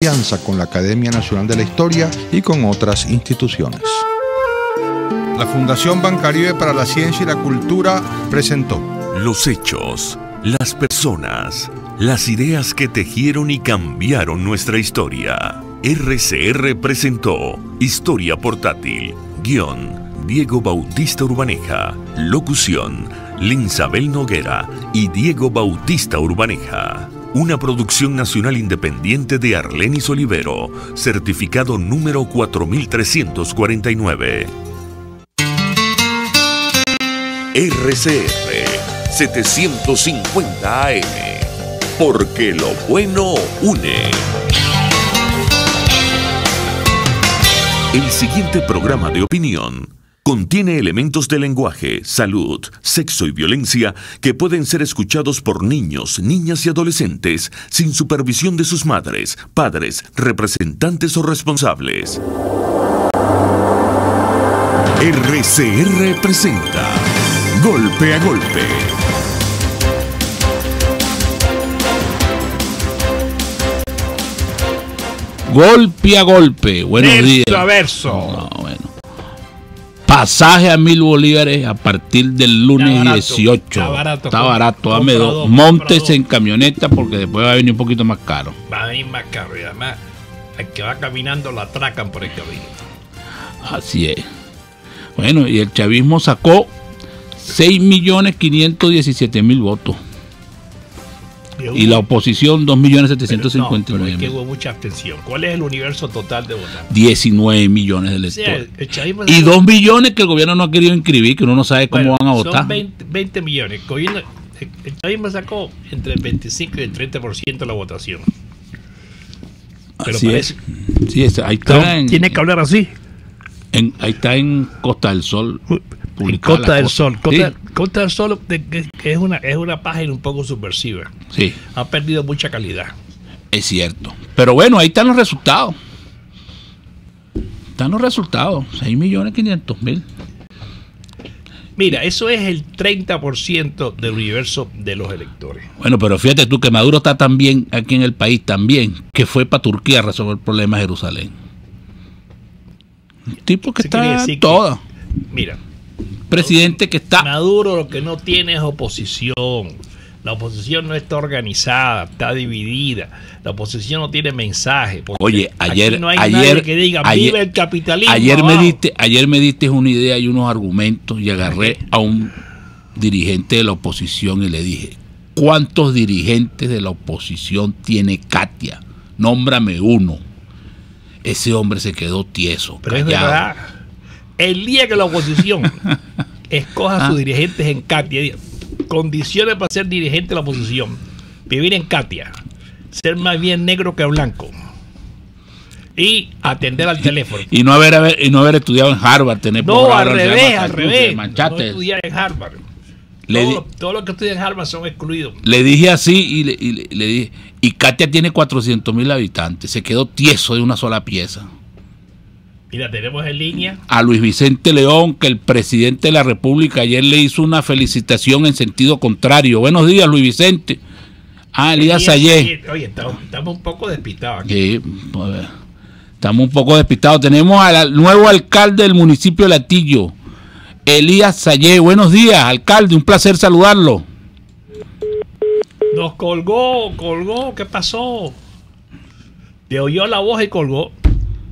alianza con la Academia Nacional de la Historia y con otras instituciones. La Fundación Bancaribe para la Ciencia y la Cultura presentó los hechos, las personas, las ideas que tejieron y cambiaron nuestra historia. RCR presentó Historia Portátil. Guión: Diego Bautista Urbaneja. Locución: Linsabel Noguera y Diego Bautista Urbaneja. Una producción nacional independiente de Arlenis Olivero, certificado número 4349. RCR 750 AM, porque lo bueno une. El siguiente programa de opinión contiene elementos de lenguaje, salud, sexo y violencia que pueden ser escuchados por niños, niñas y adolescentes sin supervisión de sus madres, padres, representantes o responsables. RCR presenta Golpe a Golpe. Golpe a golpe. Buenos días. Verso a verso. No, bueno. Pasaje a 1.000 bolívares a partir del lunes Está barato, 18. está barato. Dame Compra dos. dos, Móntese compra en camioneta porque después va a venir un poquito más caro. Va a venir más caro y además el que va caminando lo atracan por el camino. Así es. Bueno, y el chavismo sacó 6.517.000 votos. Y la oposición 2.759.000. Es que hubo mucha abstención. ¿Cuál es el universo total de votantes? 19 millones de O sea, electores. el chavismo Y sacó- 2 millones que el gobierno no ha querido inscribir, que uno no sabe cómo van a votar. Son 20 millones. El chavismo sacó entre el 25 y el 30% de la votación. Pero Así parece- es. Sí, ahí está tiene que hablar así. ahí está en Costa del Sol. En publicada Costa la del cosa. Sol. Sí, Costa del Sol que es una página un poco subversiva. sí, Ha perdido mucha calidad. es cierto. Pero bueno, ahí están los resultados. Están los resultados. 6.500.000. Mira, eso es el 30% del universo de los electores. Bueno, pero fíjate tú que Maduro está tan bien aquí en el país, también, que fue para Turquía a resolver el problema de Jerusalén. Un tipo que Eso quiere está decir en toda. Mira, Presidente que está... Maduro lo que no tiene es oposición. La oposición no está organizada, está dividida. La oposición no tiene mensaje. Porque Oye, aquí ayer, no hay nadie que diga viva el capitalismo. ayer abajo". me diste una idea y unos argumentos y agarré a un dirigente de la oposición y le dije, ¿cuántos dirigentes de la oposición tiene Katia? Nómbrame uno. Ese hombre se quedó tieso, Pero es callado. verdad. El día que la oposición escoja a sus dirigentes en Katia, condiciones para ser dirigente de la oposición: vivir en Katia, ser más bien negro que blanco y atender al teléfono. Y no haber estudiado en Harvard, tener No, posgrado al en revés, Massachusetts, No Manchester. estudiar en Harvard. Le Todos los que estudian en Harvard son excluidos. Le dije así y le dije, y Katia tiene 400.000 habitantes, se quedó tieso de una sola pieza. Mira, tenemos en línea A Luis Vicente León, que el presidente de la República ayer le hizo una felicitación en sentido contrario. Buenos días, Luis Vicente. Elías Sayé. Oye, estamos un poco despistados aquí. Sí, pues, estamos un poco despistados. Tenemos al nuevo alcalde del municipio de Latillo, Elías Sayé. Buenos días, alcalde, un placer saludarlo. Nos colgó, ¿qué pasó? Te oyó la voz y colgó.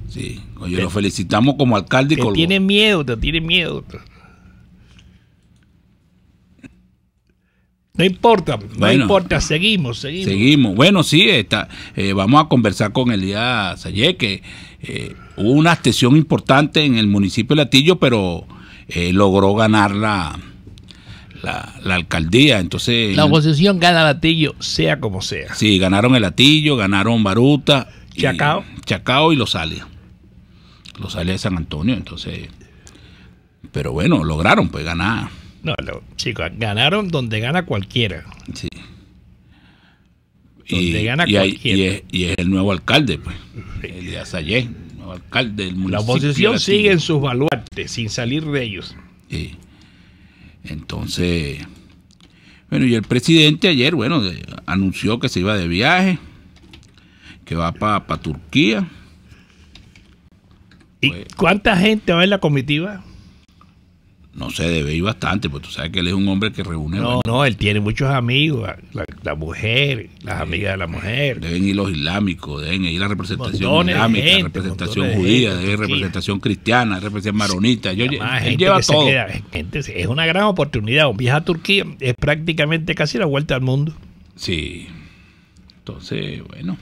Sí, oye, lo felicitamos como alcalde y Te colgó. tiene miedo, te tiene miedo. No importa, Bueno. no importa, seguimos. Seguimos. Bueno, sí, vamos a conversar con Elías Sayé, que hubo una abstención importante en el municipio de Latillo, pero logró ganar la alcaldía. Entonces, La oposición gana Latillo, sea como sea. sí, ganaron el Latillo, ganaron Baruta, Chacao y Los Alias de San Antonio. Entonces, pero bueno, lograron pues ganar. No, chicos, ganaron donde gana cualquiera. Sí. Donde gana y cualquiera. es el nuevo alcalde, pues, Elías Sayé, nuevo alcalde del municipio. La de oposición Latillo. sigue en sus baluartes, sin salir de ellos. Sí. Entonces, bueno, y el presidente ayer, bueno, anunció que se iba de viaje, que va para Turquía. ¿Y cuánta gente va en la comitiva? No sé, debe ir bastante, porque tú sabes que él es un hombre que reúne. No, él tiene muchos amigos, la mujer, las amigas de la mujer. Deben ir los islámicos, deben ir la representación Montones de islámica, gente, representación montones de judía, gente, debe ir representación cristiana, representación maronita. Él lleva todo. Es una gran oportunidad. Un viaje a Turquía es prácticamente casi la vuelta al mundo. Sí. Entonces, bueno.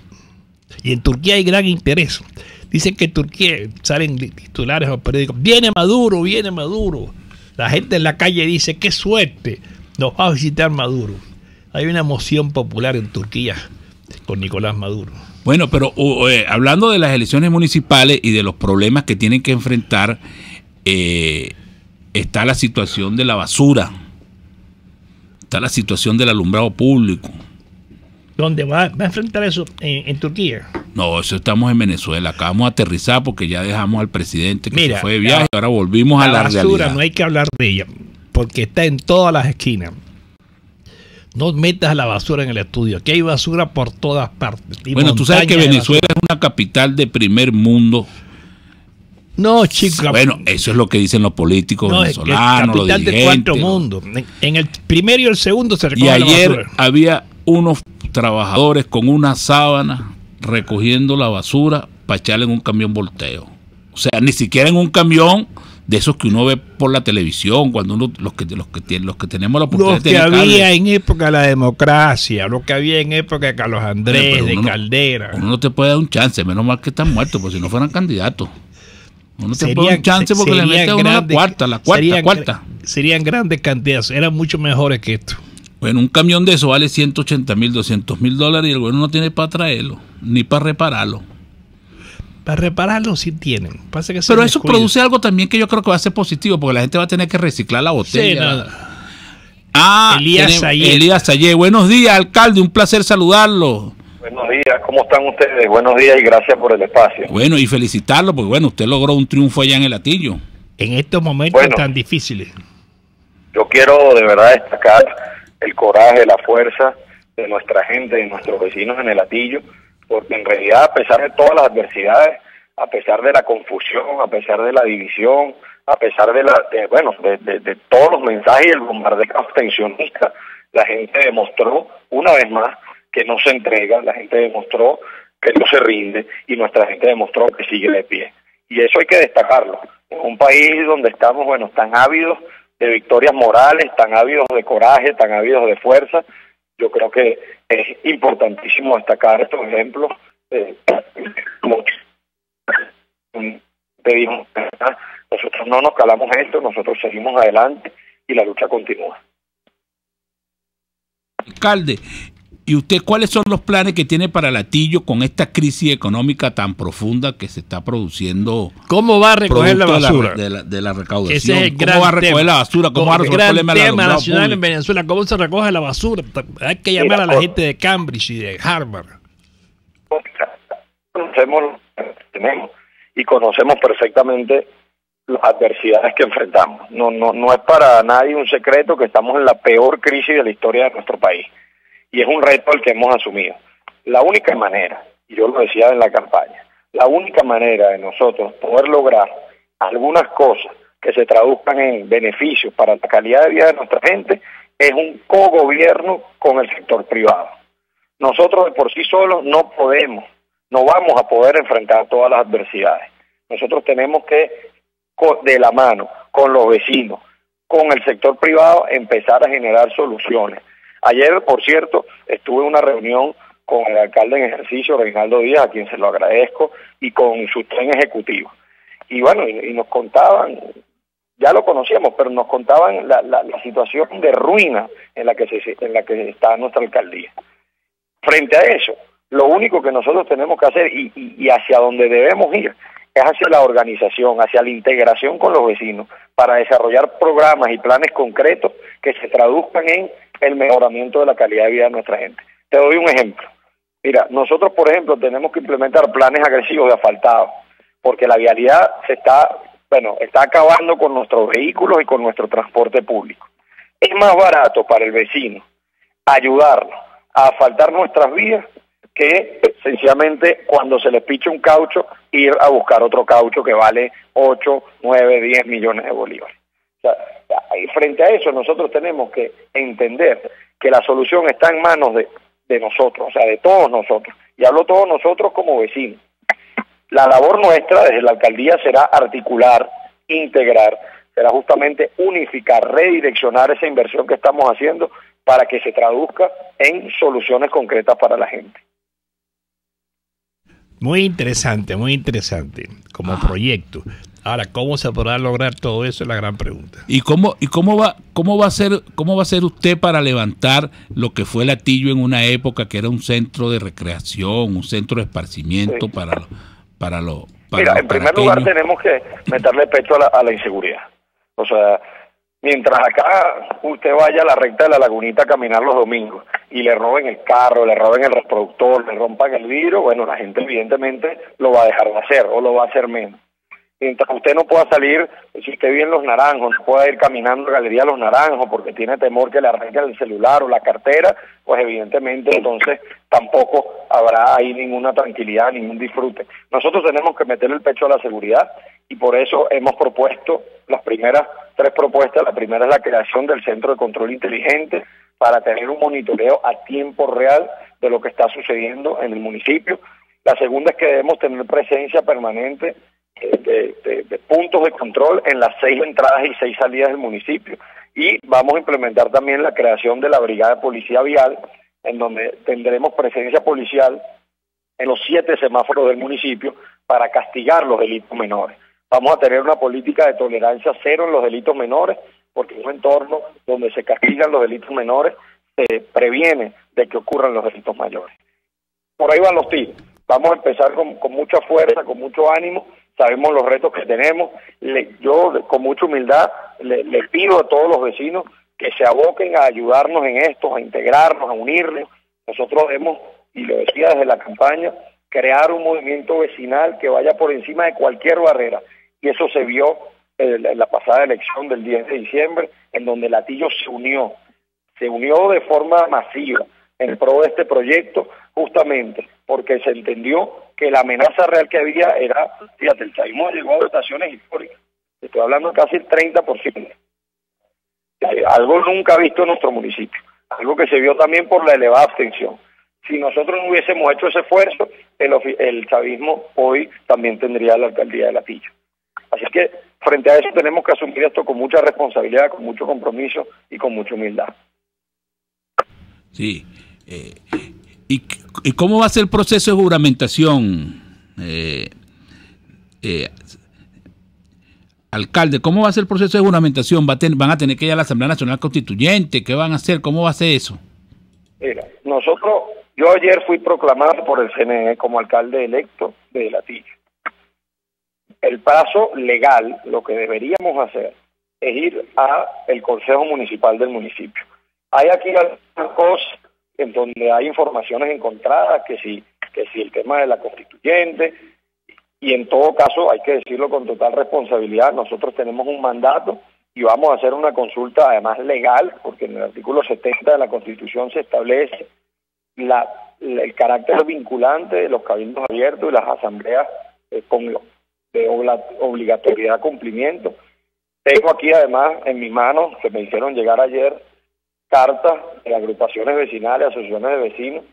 Y en Turquía hay gran interés. Dicen que en Turquía salen titulares en los periódicos: viene Maduro, viene Maduro. La gente en la calle dice: qué suerte, nos va a visitar Maduro. Hay una emoción popular en Turquía con Nicolás Maduro. Bueno, pero hablando de las elecciones municipales y de los problemas que tienen que enfrentar, está la situación de la basura, está la situación del alumbrado público. ¿Dónde va a enfrentar eso? ¿En Turquía? No, eso estamos en Venezuela. Acabamos de aterrizar porque ya dejamos al presidente que se fue de viaje. Ahora volvimos a la realidad. La basura no hay que hablar de ella porque está en todas las esquinas. No metas la basura en el estudio. Aquí hay basura por todas partes. Bueno, tú sabes que Venezuela es una capital de primer mundo. No, chicos. Bueno, eso es lo que dicen los políticos venezolanos, los dirigentes. Capital de cuarto mundo. En el primero y el segundo se recoge la basura. Y ayer había unos trabajadores con una sábana recogiendo la basura para echarle en un camión volteo. O sea, ni siquiera en un camión de esos que uno ve por la televisión, cuando uno los que tenemos la oportunidad de tener cable. Lo que había en época de la democracia, lo que había en época de Carlos Andrés, de Caldera. Uno no te puede dar un chance, menos mal que están muertos, porque si no fueran candidatos. Uno te puede dar un chance porque le mete a uno la cuarta. Serían grandes cantidades, eran mucho mejores que esto. Bueno, un camión de eso vale 180,000, 200,000 dólares y el gobierno no tiene para traerlo, ni para repararlo. Para repararlo sí tienen. Pasa que pero eso produce algo también que yo creo que va a ser positivo, porque la gente va a tener que reciclar la botella. Sí, Elías Sayé. Buenos días, alcalde, un placer saludarlo. Buenos días, ¿cómo están ustedes? Buenos días y gracias por el espacio. Bueno, y felicitarlo, porque bueno, usted logró un triunfo allá en el Hatillo. En estos momentos tan difíciles. Yo quiero de verdad destacar el coraje, la fuerza de nuestra gente, de nuestros vecinos en el Hatillo, porque en realidad, a pesar de todas las adversidades, a pesar de la confusión, a pesar de la división, a pesar de todos los mensajes y el bombardeo abstencionista, la gente demostró una vez más que no se entrega, la gente demostró que no se rinde y nuestra gente demostró que sigue de pie. Y eso hay que destacarlo. En un país donde estamos, tan ávidos de victorias morales, tan ávidos de coraje, tan ávidos de fuerza, yo creo que es importantísimo destacar estos ejemplos. Nosotros no nos calamos esto, nosotros seguimos adelante y la lucha continúa. Alcalde, ¿y usted cuáles son los planes que tiene para el Hatillo con esta crisis económica tan profunda que se está produciendo? ¿Cómo va a recoger la basura? De la recaudación. Ese es el ¿Cómo va a recoger la basura? ¿Cómo va a resolver el problema del tema nacional en Venezuela? ¿Cómo se recoge la basura? Hay que llamar a la gente de Cambridge y de Harvard. Tenemos y conocemos perfectamente las adversidades que enfrentamos. No es para nadie un secreto que estamos en la peor crisis de la historia de nuestro país. Y es un reto al que hemos asumido. La única manera, y yo lo decía en la campaña, la única manera de nosotros poder lograr algunas cosas que se traduzcan en beneficios para la calidad de vida de nuestra gente es un cogobierno con el sector privado. Nosotros de por sí solos no vamos a poder enfrentar todas las adversidades. Nosotros tenemos que, de la mano, con los vecinos, con el sector privado, empezar a generar soluciones. Ayer, por cierto, estuve en una reunión con el alcalde en ejercicio, Reinaldo Díaz, a quien se lo agradezco, y con su tren ejecutivo. Y bueno, y nos contaban, ya lo conocíamos, pero nos contaban la situación de ruina en la que está nuestra alcaldía. Frente a eso, lo único que nosotros tenemos que hacer y hacia donde debemos ir es hacia la organización, hacia la integración con los vecinos, para desarrollar programas y planes concretos que se traduzcan en el mejoramiento de la calidad de vida de nuestra gente. Te doy un ejemplo. Mira, nosotros, por ejemplo, tenemos que implementar planes agresivos de asfaltado, porque la vialidad está acabando con nuestros vehículos y con nuestro transporte público. Es más barato para el vecino ayudarnos a asfaltar nuestras vías que sencillamente cuando se les piche un caucho, ir a buscar otro caucho que vale 8, 9, 10 millones de bolívares. O sea, y frente a eso nosotros tenemos que entender que la solución está en manos de nosotros, o sea, de todos nosotros. Y hablo todos nosotros como vecinos. La labor nuestra desde la alcaldía será articular, integrar, será justamente unificar, redireccionar esa inversión que estamos haciendo para que se traduzca en soluciones concretas para la gente. Muy interesante como proyecto. Ahora, ¿cómo se podrá lograr todo eso? Es la gran pregunta. ¿Y cómo va a ser usted para levantar lo que fue Latillo en una época que era un centro de recreación, un centro de esparcimiento, sí, para los Mira, en primer lugar tenemos que meterle pecho a la inseguridad. O sea, mientras acá usted vaya a la recta de la Lagunita a caminar los domingos y le roben el carro, le roben el reproductor, le rompan el vidrio, bueno, la gente evidentemente lo va a dejar de hacer o lo va a hacer menos. Mientras usted no pueda salir, si usted vive en Los Naranjos, no pueda ir caminando a la Galería Los Naranjos porque tiene temor que le arranquen el celular o la cartera, pues evidentemente entonces tampoco habrá ahí ninguna tranquilidad, ningún disfrute. Nosotros tenemos que meter el pecho a la seguridad y por eso hemos propuesto las primeras 3 propuestas. La primera es la creación del Centro de Control Inteligente para tener un monitoreo a tiempo real de lo que está sucediendo en el municipio. La segunda es que debemos tener presencia permanente de puntos de control en las 6 entradas y 6 salidas del municipio, y vamos a implementar también la creación de la Brigada de Policía Vial, en donde tendremos presencia policial en los 7 semáforos del municipio para castigar los delitos menores. Vamos a tener una política de tolerancia cero en los delitos menores, porque en un entorno donde se castigan los delitos menores se previene de que ocurran los delitos mayores. Por ahí van los tiros. Vamos a empezar con mucha fuerza, con mucho ánimo. Sabemos los retos que tenemos. Yo con mucha humildad le pido a todos los vecinos que se aboquen a ayudarnos en esto, a integrarnos, a unirnos. Nosotros debemos, y lo decía desde la campaña, crear un movimiento vecinal que vaya por encima de cualquier barrera. Y eso se vio en la pasada elección del 10 de diciembre, en donde Latillo se unió de forma masiva en pro de este proyecto, justamente porque se entendió que la amenaza real que había era, fíjate, el chavismo llegó a votaciones históricas, estoy hablando de casi el 30%, algo nunca visto en nuestro municipio, algo que se vio también por la elevada abstención. Si nosotros no hubiésemos hecho ese esfuerzo, el chavismo hoy también tendría la alcaldía de Latillo. Así que frente a eso tenemos que asumir esto con mucha responsabilidad, con mucho compromiso y con mucha humildad. Sí. ¿Y cómo va a ser el proceso de juramentación, alcalde? ¿Cómo va a ser el proceso de juramentación? ¿Van a tener que ir a la Asamblea Nacional Constituyente? ¿Qué van a hacer? ¿Cómo va a ser eso? Mira, yo ayer fui proclamado por el CNE como alcalde electo de Latillo. El paso legal, lo que deberíamos hacer, es ir a el Consejo Municipal del municipio. Hay aquí algunas cosas en donde hay informaciones encontradas, que si el tema de la constituyente, y en todo caso hay que decirlo con total responsabilidad, nosotros tenemos un mandato y vamos a hacer una consulta además legal, porque en el artículo 70 de la Constitución se establece el carácter vinculante de los cabildos abiertos y las asambleas de obligatoriedad cumplimiento. Tengo aquí además en mi mano, que me hicieron llegar ayer, cartas de agrupaciones vecinales, asociaciones de vecinos,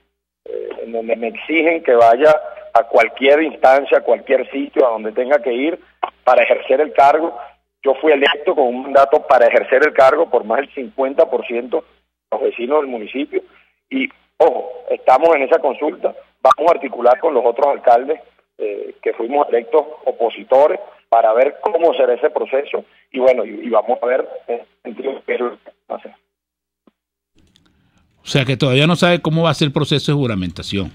en donde me exigen que vaya a cualquier instancia, a cualquier sitio a donde tenga que ir para ejercer el cargo. Yo fui electo con un mandato para ejercer el cargo por más del 50% de los vecinos del municipio y, ojo, estamos en esa consulta, vamos a articular con los otros alcaldes que fuimos electos opositores para ver cómo será ese proceso y bueno, y vamos a ver qué es lo que va a hacer. O sea que todavía no sabe cómo va a ser el proceso de juramentación.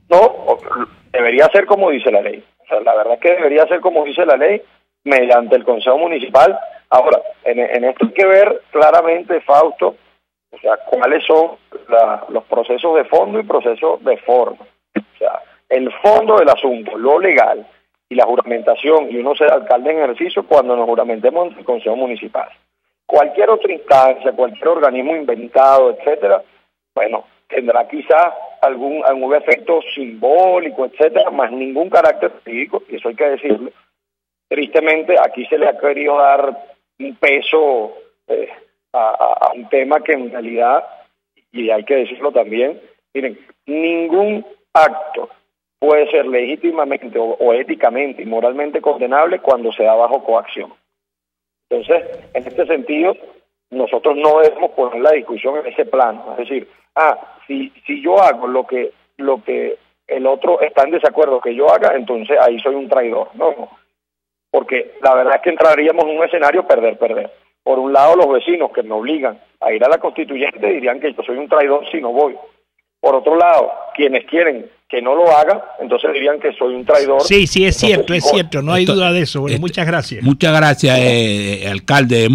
No, debería ser como dice la ley. O sea, la verdad es que debería ser como dice la ley, mediante el Consejo Municipal. Ahora, en esto hay que ver claramente, Fausto, o sea, cuáles son los procesos de fondo y procesos de forma. O sea, el fondo del asunto, lo legal y la juramentación, y uno será alcalde en ejercicio cuando nos juramentemos en el Consejo Municipal. Cualquier otra instancia, cualquier organismo inventado, etcétera, bueno, tendrá quizás algún efecto simbólico, etcétera, más ningún carácter jurídico, y eso hay que decirlo. Tristemente, aquí se le ha querido dar un peso a un tema que en realidad, y hay que decirlo también, miren, ningún acto puede ser legítimamente o éticamente y moralmente condenable cuando se da bajo coacción. Entonces, en este sentido, nosotros no debemos poner la discusión en ese plano, es decir, si yo hago lo que el otro está en desacuerdo que yo haga, entonces ahí soy un traidor. No, porque la verdad es que entraríamos en un escenario perder. Por un lado, los vecinos que me obligan a ir a la constituyente dirían que yo soy un traidor si no voy. Por otro lado, quienes quieren que no lo haga, entonces dirían que soy un traidor. Sí, es cierto, no hay duda de eso. Bueno, muchas gracias. Muchas gracias, alcalde.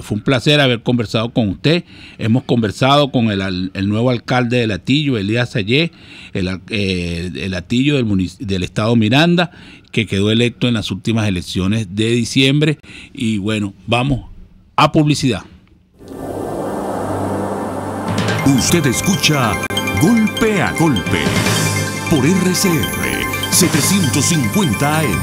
Fue un placer haber conversado con usted. Hemos conversado con el nuevo alcalde de Latillo, Elías Sayé, el Latillo del estado Miranda, que quedó electo en las últimas elecciones de diciembre. Y bueno, vamos a publicidad. Usted escucha Golpe a Golpe por RCR 750 AM.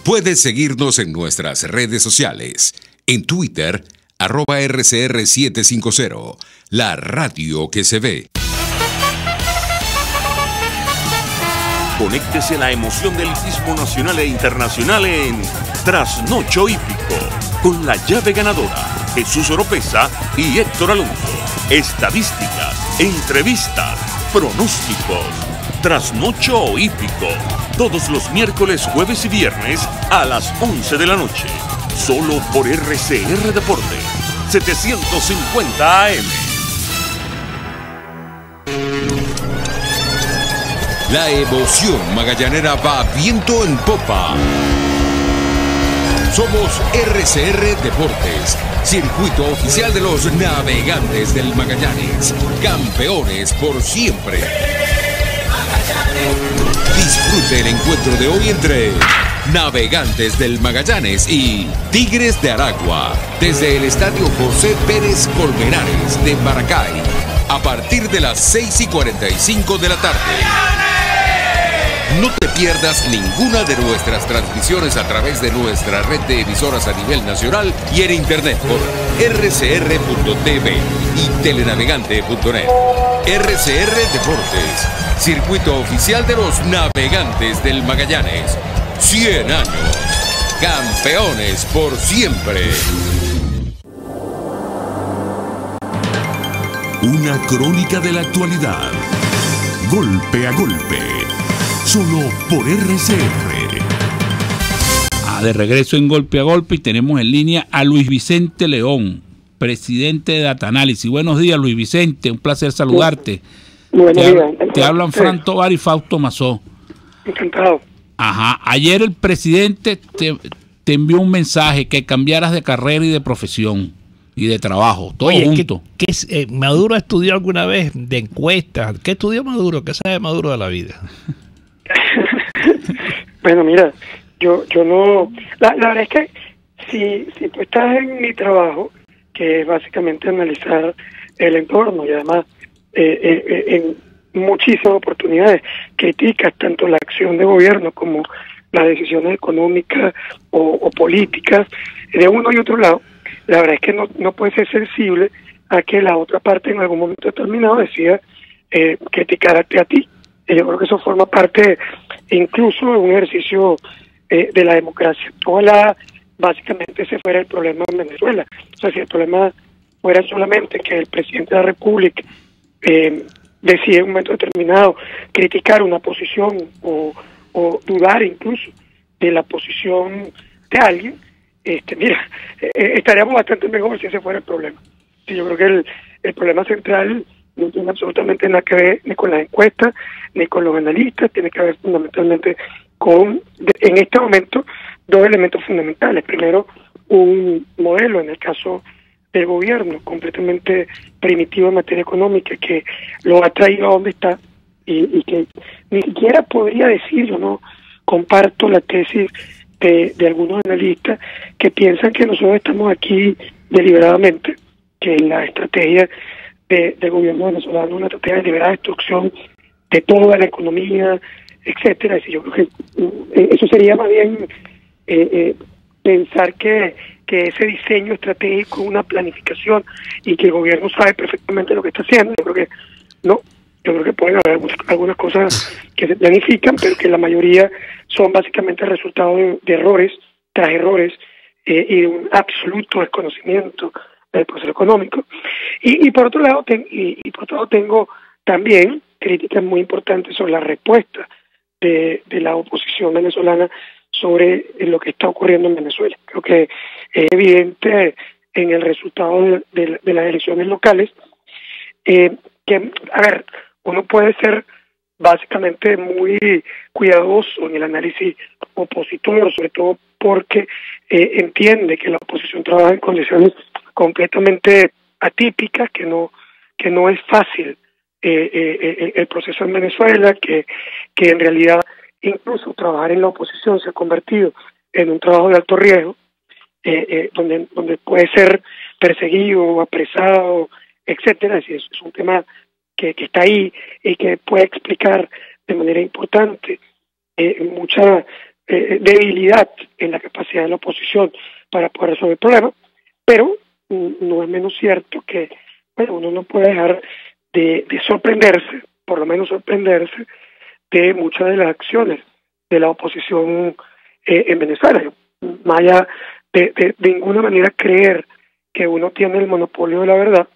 Puedes seguirnos en nuestras redes sociales. En Twitter, @RCR750, la radio que se ve. Conéctese a la emoción del hippismo nacional e internacional en Trasnocho Hípico, con la llave ganadora, Jesús Oropesa y Héctor Alonso. Estadísticas, entrevistas, pronósticos. Trasnocho Hípico, todos los miércoles, jueves y viernes a las 11 de la noche. Solo por RCR Deportes, 750 AM. La emoción magallanera va viento en popa. Somos RCR Deportes, circuito oficial de los navegantes del Magallanes, campeones por siempre. Disfrute el encuentro de hoy entre Navegantes del Magallanes y Tigres de Aragua, desde el Estadio José Pérez Colmenares de Maracay, a partir de las 6:45 de la tarde. No te pierdas ninguna de nuestras transmisiones a través de nuestra red de emisoras a nivel nacional y en internet por rcr.tv y telenavegante.net. RCR Deportes, circuito oficial de los navegantes del Magallanes. 100 años, campeones por siempre. Una crónica de la actualidad. Golpe a golpe. Solo por RCR. De regreso en Golpe a Golpe y tenemos en línea a Luis Vicente León, presidente de Data Análisis. Buenos días, Luis Vicente, un placer saludarte. Buenos días. Te hablan Fran Tovar y Fausto Mazó. Encantado. Ajá, ayer el presidente te envió un mensaje que cambiaras de carrera y de profesión y de trabajo, todo junto. ¿Maduro estudió alguna vez de encuestas? ¿Qué estudió Maduro? ¿Qué sabe Maduro de la vida? Bueno, mira, yo no... La verdad es que si tú estás en mi trabajo, que es básicamente analizar el entorno y además en muchísimas oportunidades criticas tanto la acción de gobierno como las decisiones económicas o políticas de uno y otro lado, la verdad es que no puede ser sensible a que la otra parte en algún momento determinado decida criticarte a ti. Yo creo que eso forma parte incluso de un ejercicio de la democracia. Ojalá básicamente ese fuera el problema en Venezuela. O sea, si el problema fuera solamente que el presidente de la República decide en un momento determinado criticar una posición o dudar incluso de la posición de alguien, mira, estaríamos bastante mejor si ese fuera el problema. Sí, yo creo que el problema central no tiene absolutamente nada que ver ni con las encuestas, ni con los analistas, tiene que ver fundamentalmente con, en este momento, dos elementos fundamentales. Primero, un modelo, en el caso del gobierno, completamente primitivo en materia económica, que lo ha traído a donde está, y que ni siquiera podría decir, yo no comparto la tesis de algunos analistas que piensan que nosotros estamos aquí deliberadamente, que la estrategia del gobierno venezolano, una estrategia de deliberada destrucción de toda la economía, etcétera. Yo creo que eso sería más bien pensar que ese diseño estratégico, una planificación, y que el gobierno sabe perfectamente lo que está haciendo. Yo creo que no. Yo creo que pueden haber algunas cosas que se planifican, pero que la mayoría son básicamente el resultado de errores tras errores y de un absoluto desconocimiento del proceso económico. Y por otro lado, tengo también críticas muy importantes sobre la respuesta de la oposición venezolana sobre lo que está ocurriendo en Venezuela. Creo que es evidente en el resultado de las elecciones locales que, a ver, uno puede ser básicamente muy cuidadoso en el análisis opositor, sobre todo porque entiende que la oposición trabaja en condiciones completamente atípicas, que no es fácil el proceso en Venezuela, que en realidad incluso trabajar en la oposición se ha convertido en un trabajo de alto riesgo, donde puede ser perseguido, apresado, etcétera. Es decir, es un tema que está ahí y que puede explicar de manera importante mucha debilidad en la capacidad de la oposición para poder resolver el problema, pero no es menos cierto que uno no puede dejar de sorprenderse, por lo menos sorprenderse, de muchas de las acciones de la oposición en Venezuela. Más allá de ninguna manera creer que uno tiene el monopolio de la verdad,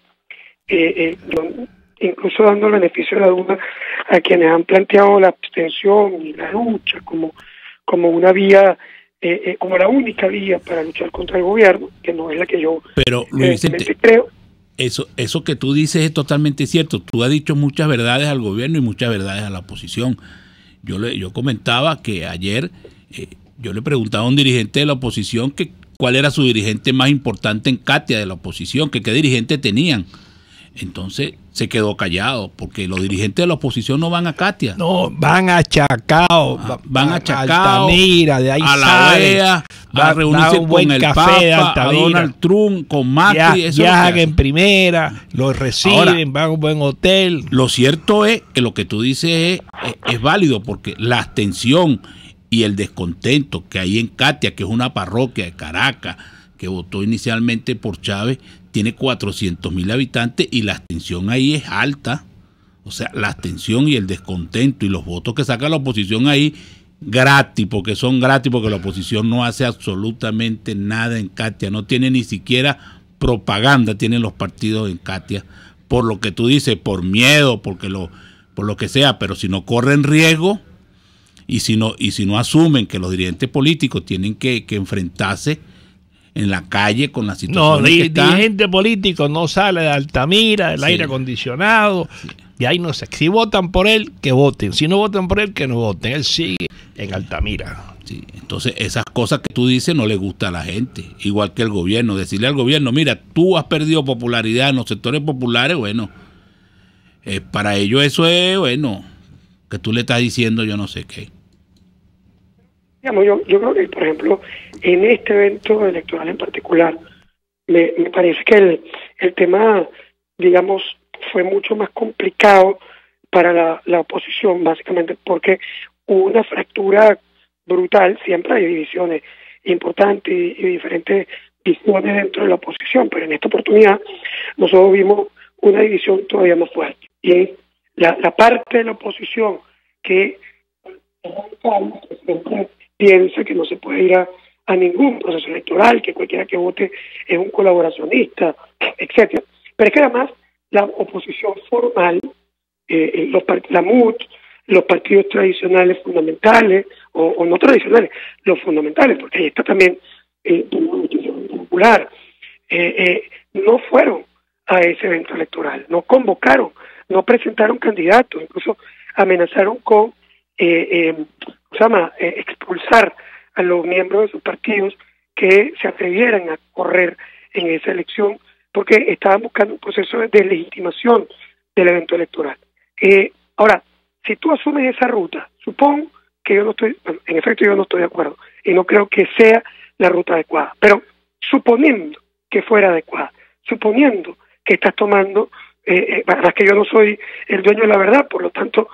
incluso dando el beneficio de la duda a quienes han planteado la abstención y la lucha como una vía, como la única vía para luchar contra el gobierno, que no es la que yo Pero, Luis Vicente, creo. Eso que tú dices es totalmente cierto. Tú has dicho muchas verdades al gobierno y muchas verdades a la oposición. Yo comentaba que ayer yo le preguntaba a un dirigente de la oposición que cuál era su dirigente más importante en Catia de la oposición, que qué dirigente tenían. Entonces se quedó callado, porque los dirigentes de la oposición no van a Catia. No, van a Chacao, van a Chacao, Altamira, de ahí a la OEA, a reunirse con el Papa, a Donald Trump, con Macri. Viajan en primera, los reciben, ahora, van a un buen hotel. Lo cierto es que lo que tú dices es válido, porque la abstención y el descontento que hay en Catia, que es una parroquia de Caracas, que votó inicialmente por Chávez, tiene 400.000 habitantes y la abstención ahí es alta. O sea, la abstención y el descontento y los votos que saca la oposición ahí gratis, porque son gratis, porque la oposición no hace absolutamente nada en Catia, no tiene ni siquiera propaganda, tienen los partidos en Catia, por lo que tú dices, por miedo, por lo que sea, pero si no corren riesgo y si no asumen que los dirigentes políticos tienen que enfrentarse en la calle con la situación. No, dirigente político no sale de Altamira, del aire acondicionado, y ahí no sé. Si votan por él, que voten. Si no votan por él, que no voten. Él sigue en Altamira. Sí, entonces esas cosas que tú dices no le gusta a la gente, igual que el gobierno. Decirle al gobierno, mira, tú has perdido popularidad en los sectores populares, bueno, para ellos eso es, bueno, que tú le estás diciendo yo no sé qué. Digamos, yo creo que, por ejemplo, en este evento electoral en particular, me parece que el tema, digamos, fue mucho más complicado para la oposición, básicamente porque hubo una fractura brutal. Siempre hay divisiones importantes y diferentes visiones dentro de la oposición, pero en esta oportunidad nosotros vimos una división todavía más fuerte. Y la parte de la oposición que siempre piensa que no se puede ir a ningún proceso electoral, que cualquiera que vote es un colaboracionista, etcétera. Pero es que además la oposición formal, la MUT, los partidos tradicionales fundamentales, o no tradicionales, los fundamentales, porque ahí está también popular, no fueron a ese evento electoral, no convocaron, no presentaron candidatos, incluso amenazaron con expulsar a los miembros de sus partidos que se atrevieran a correr en esa elección, porque estaban buscando un proceso de deslegitimación del evento electoral. Ahora, si tú asumes esa ruta, supongo que en efecto yo no estoy de acuerdo, y no creo que sea la ruta adecuada, pero suponiendo que fuera adecuada, suponiendo que estás tomando Además que yo no soy el dueño de la verdad, por lo tanto,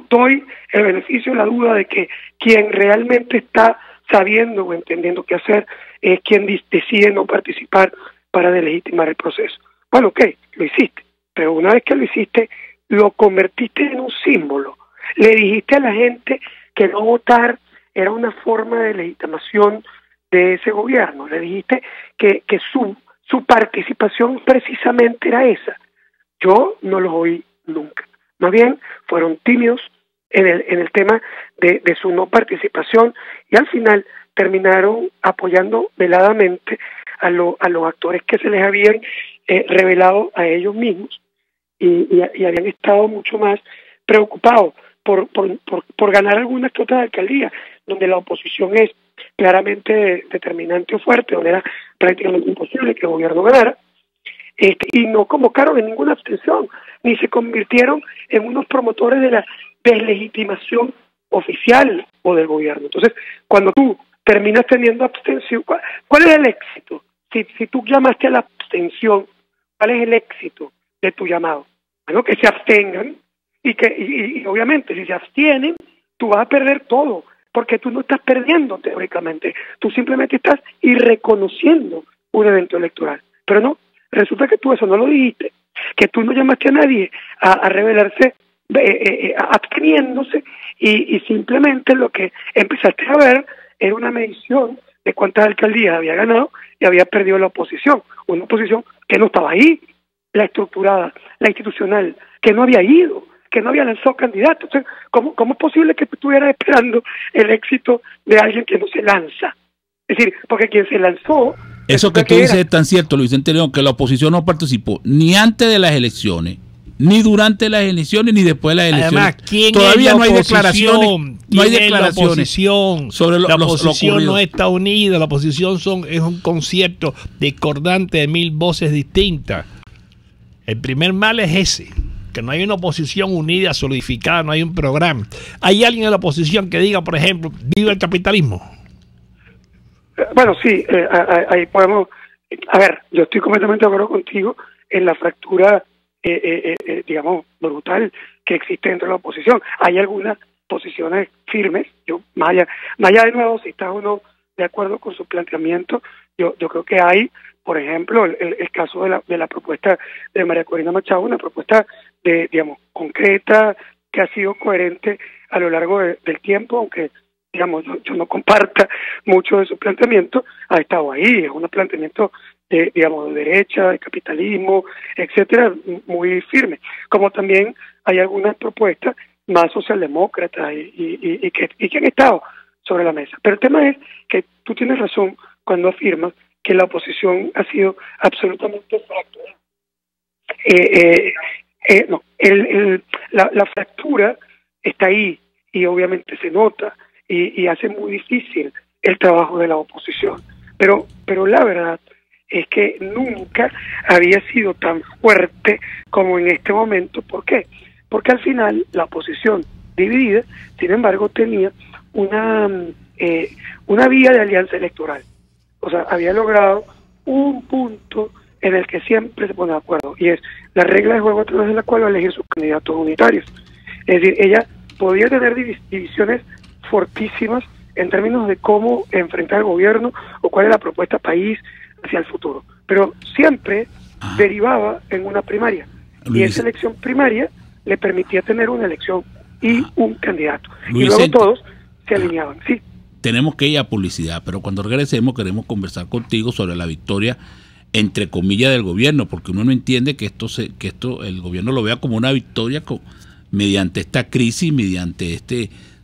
doy el beneficio de la duda de que quien realmente está sabiendo o entendiendo qué hacer es quien decide no participar para delegitimar el proceso. Bueno, ok, lo hiciste, pero una vez que lo hiciste, lo convertiste en un símbolo. Le dijiste a la gente que no votar era una forma de legitimación de ese gobierno. Le dijiste que su participación precisamente era esa. Yo no los oí nunca. Más bien fueron tímidos en el tema de su no participación y al final terminaron apoyando veladamente a los actores que se les habían revelado a ellos mismos y habían estado mucho más preocupados por ganar algunas que otras alcaldías donde la oposición es claramente determinante o fuerte, donde era prácticamente imposible que el gobierno ganara, y no convocaron en ninguna abstención, ni se convirtieron en unos promotores de la deslegitimación oficial o del gobierno. Entonces, cuando tú terminas teniendo abstención, ¿cuál es el éxito? Si tú llamaste a la abstención, ¿cuál es el éxito de tu llamado? Bueno, que se abstengan y obviamente si se abstienen, tú vas a perder todo, porque tú no estás perdiendo teóricamente, tú simplemente estás irreconociendo un evento electoral. Pero no, resulta que tú eso no lo dijiste, que tú no llamaste a nadie a rebelarse absteniéndose y simplemente lo que empezaste a ver era una medición de cuántas alcaldías había ganado y había perdido la oposición, una oposición que no estaba ahí, la estructurada, la institucional, que no había ido, que no había lanzado candidatos. Entonces, ¿cómo es posible que tú estuvieras esperando el éxito de alguien que no se lanza? Es decir, porque quien se lanzó... Eso que tú dices es tan cierto, Luis Vicente León, que la oposición no participó ni antes de las elecciones, ni durante las elecciones, ni después de las elecciones. Además, ¿quién todavía es no hay declaraciones. No hay declaraciones sobre la oposición no está unida. La oposición es un concierto discordante de 1000 voces distintas. El primer mal es ese, que no hay una oposición unida, solidificada, no hay un programa. ¿Hay alguien en la oposición que diga, por ejemplo, viva el capitalismo? Bueno, sí, ahí podemos... A ver, yo estoy completamente de acuerdo contigo en la fractura, digamos, brutal que existe dentro de la oposición. Hay algunas posiciones firmes. Yo, más allá de nuevo, si está o no de acuerdo con su planteamiento, yo creo que hay, por ejemplo, el caso de la propuesta de María Corina Machado, una propuesta digamos, concreta, que ha sido coherente a lo largo del tiempo, aunque digamos, yo no comparta mucho de su planteamiento, ha estado ahí, es un planteamiento digamos, de derecha, de capitalismo, etcétera, muy firme. Como también hay algunas propuestas más socialdemócratas y que han estado sobre la mesa. Pero el tema es que tú tienes razón cuando afirmas que la oposición ha sido absolutamente fracturada. No, la fractura está ahí y obviamente se nota y hace muy difícil el trabajo de la oposición. Pero la verdad es que nunca había sido tan fuerte como en este momento. ¿Por qué? Porque al final la oposición dividida, sin embargo, tenía una vía de alianza electoral. O sea, había logrado un punto en el que siempre se pone de acuerdo, y es la regla de juego a través de la cual va a elegir sus candidatos unitarios. Es decir, ella podía tener divisiones fortísimas en términos de cómo enfrentar el gobierno o cuál es la propuesta país hacia el futuro, pero siempre derivaba en una primaria, y esa elección primaria le permitía tener una elección y un candidato, y luego todos se alineaban. Sí. Tenemos que ir a publicidad, pero cuando regresemos queremos conversar contigo sobre la victoria, entre comillas, del gobierno, porque uno no entiende que esto el gobierno lo vea como una victoria mediante esta crisis, mediante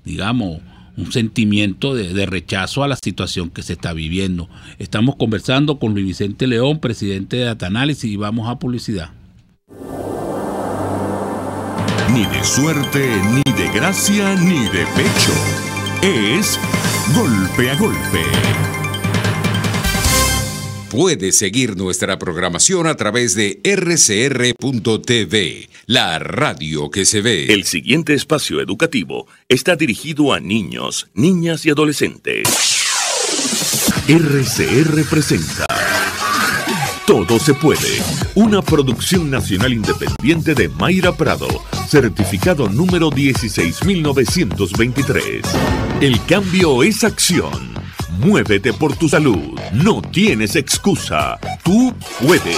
digamos, un sentimiento de rechazo a la situación que se está viviendo. Estamos conversando con Luis Vicente León, presidente de Datanálisis, y vamos a publicidad. Ni de suerte, ni de gracia, ni de pecho. Es Golpe a Golpe. Puedes seguir nuestra programación a través de rcr.tv, la radio que se ve. El siguiente espacio educativo está dirigido a niños, niñas y adolescentes. RCR presenta Todo se puede. Una producción nacional independiente de Mayra Prado. Certificado número 16923. El cambio es acción. Muévete por tu salud. No tienes excusa. Tú puedes.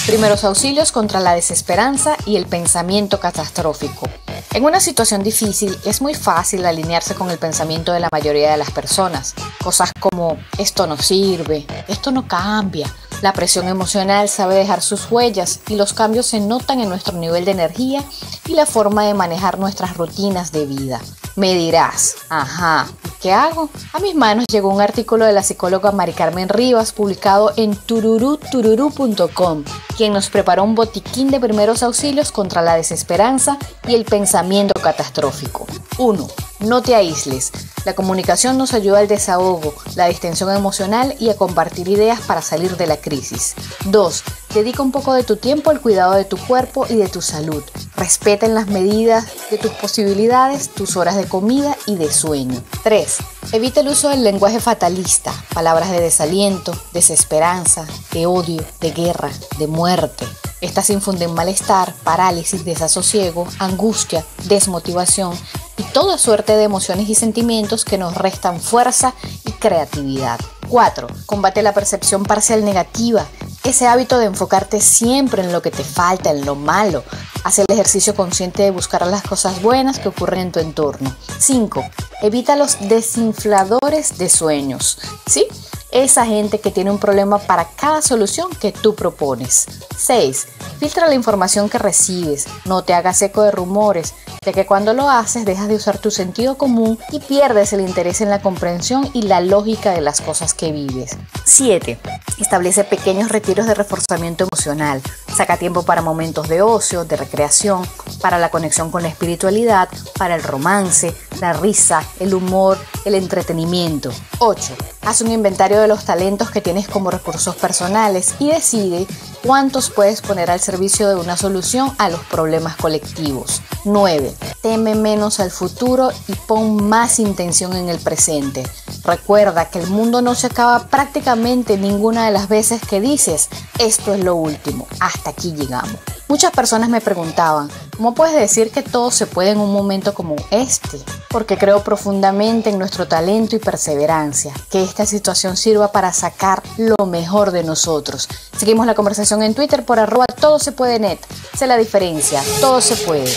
Primeros auxilios contra la desesperanza y el pensamiento catastrófico. En una situación difícil es muy fácil alinearse con el pensamiento de la mayoría de las personas. Cosas como esto no sirve, esto no cambia. La presión emocional sabe dejar sus huellas y los cambios se notan en nuestro nivel de energía y la forma de manejar nuestras rutinas de vida. Me dirás, ajá, ¿qué hago? A mis manos llegó un artículo de la psicóloga Mari Carmen Rivas publicado en tururú.com, quien nos preparó un botiquín de primeros auxilios contra la desesperanza y el pensamiento catastrófico. 1. No te aísles. La comunicación nos ayuda al desahogo, la distensión emocional y a compartir ideas para salir de la crisis. 2. Dedica un poco de tu tiempo al cuidado de tu cuerpo y de tu salud. Respeta en las medidas de tus posibilidades tus horas de comida y de sueño. 3. Evita el uso del lenguaje fatalista, palabras de desaliento, desesperanza, de odio, de guerra, de muerte. Estas infunden malestar, parálisis, desasosiego, angustia, desmotivación y toda suerte de emociones y sentimientos que nos restan fuerza y creatividad. 4. Combate la percepción parcial negativa, ese hábito de enfocarte siempre en lo que te falta, en lo malo. Haz el ejercicio consciente de buscar las cosas buenas que ocurren en tu entorno. 5. Evita los desinfladores de sueños. ¿Sí? Esa gente que tiene un problema para cada solución que tú propones. 6. Filtra la información que recibes. No te hagas eco de rumores, ya que cuando lo haces dejas de usar tu sentido común y pierdes el interés en la comprensión y la lógica de las cosas que vives. 7. Establece pequeños retiros de reforzamiento emocional. Saca tiempo para momentos de ocio, de recreación, para la conexión con la espiritualidad, para el romance, la risa, el humor, el entretenimiento. 8. Haz un inventario de los talentos que tienes como recursos personales y decide cuántos puedes poner al servicio de una solución a los problemas colectivos. 9. Teme menos al futuro y pon más intención en el presente. Recuerda que el mundo no se acaba prácticamente ninguna de las veces que dices, esto es lo último, hasta aquí llegamos. Muchas personas me preguntaban, ¿cómo puedes decir que todo se puede en un momento como este? Porque creo profundamente en nuestro talento y perseverancia, que esta situación sirva para sacar lo mejor de nosotros. Seguimos la conversación en Twitter por @todosepuedenet. Sé la diferencia, todo se puede.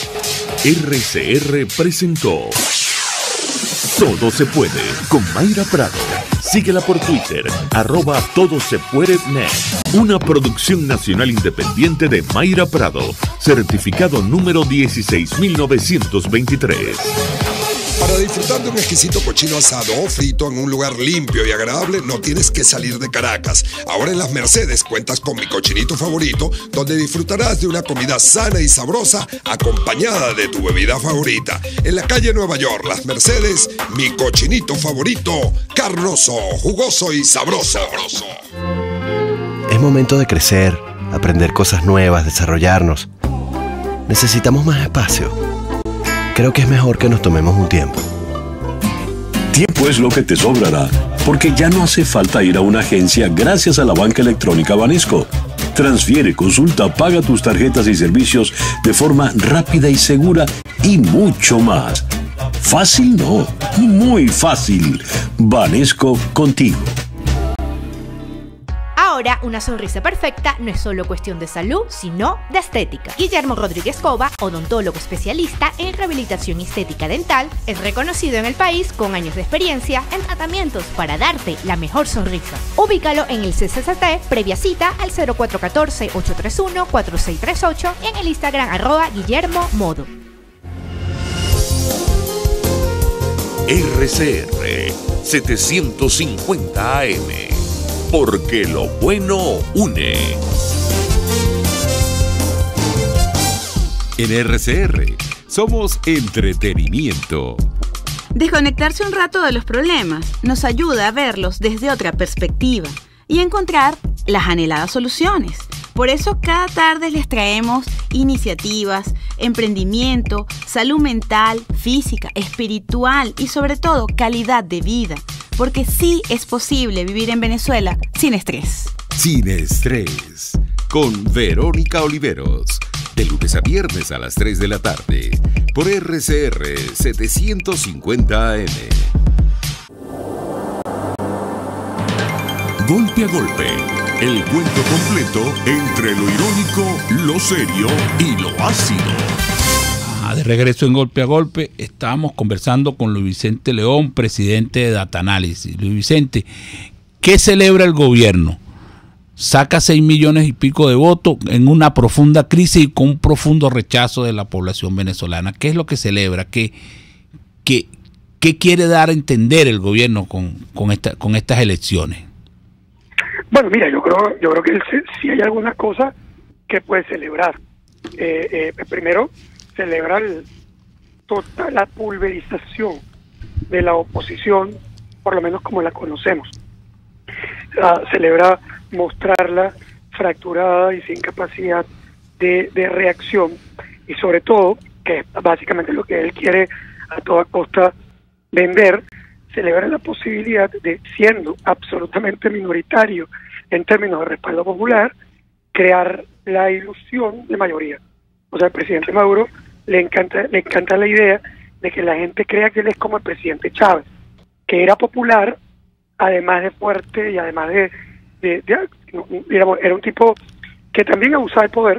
RCR presentó Todo se puede con Mayra Prado. Síguela por Twitter, @todosepuedenet. Una producción nacional independiente de Mayra Prado. Certificado número 16923. Para disfrutar de un exquisito cochino asado o frito en un lugar limpio y agradable, no tienes que salir de Caracas. Ahora en Las Mercedes cuentas con Mi Cochinito Favorito, donde disfrutarás de una comida sana y sabrosa acompañada de tu bebida favorita. En la calle Nueva York, Las Mercedes, Mi Cochinito Favorito, carnoso, jugoso y sabroso. Es momento de crecer, aprender cosas nuevas, desarrollarnos. Necesitamos más espacio. Creo que es mejor que nos tomemos un tiempo. Tiempo es lo que te sobrará, porque ya no hace falta ir a una agencia gracias a la banca electrónica Banesco. Transfiere, consulta, paga tus tarjetas y servicios de forma rápida y segura y mucho más. Fácil no, muy fácil. Banesco contigo. Ahora, una sonrisa perfecta no es solo cuestión de salud, sino de estética. Guillermo Rodríguez Cova, odontólogo especialista en rehabilitación estética dental, es reconocido en el país con años de experiencia en tratamientos para darte la mejor sonrisa. Ubícalo en el CCCT, previa cita al 0414-831-4638 y en el Instagram @GuillermoModo. RCR 750 AM. Porque lo bueno une. En RCR somos entretenimiento. Desconectarse un rato de los problemas nos ayuda a verlos desde otra perspectiva y encontrar las anheladas soluciones. Por eso cada tarde les traemos iniciativas, emprendimiento, salud mental, física, espiritual y sobre todo calidad de vida. Porque sí es posible vivir en Venezuela sin estrés. Sin estrés, con Verónica Oliveros, de lunes a viernes a las 3 de la tarde, por RCR 750 AM. Golpe a golpe, el cuento completo entre lo irónico, lo serio y lo ácido. De regreso en Golpe a Golpe, estábamos conversando con Luis Vicente León, presidente de Data Analysis. Luis Vicente, ¿qué celebra el gobierno? Saca 6 millones y pico de votos en una profunda crisis y con un profundo rechazo de la población venezolana. ¿Qué es lo que celebra? ¿Qué quiere dar a entender el gobierno con estas elecciones? Bueno, mira, yo creo que sí hay algunas cosas que puede celebrar. Primero, celebra toda la pulverización de la oposición, por lo menos como la conocemos. Celebra mostrarla fracturada y sin capacidad de reacción, y sobre todo, que es básicamente lo que él quiere a toda costa vender, celebra la posibilidad de, siendo absolutamente minoritario en términos de respaldo popular, crear la ilusión de mayoría. O sea, al presidente Maduro le encanta la idea de que la gente crea que él es como el presidente Chávez, que era popular, además de fuerte y además digamos, era un tipo que también abusaba del poder,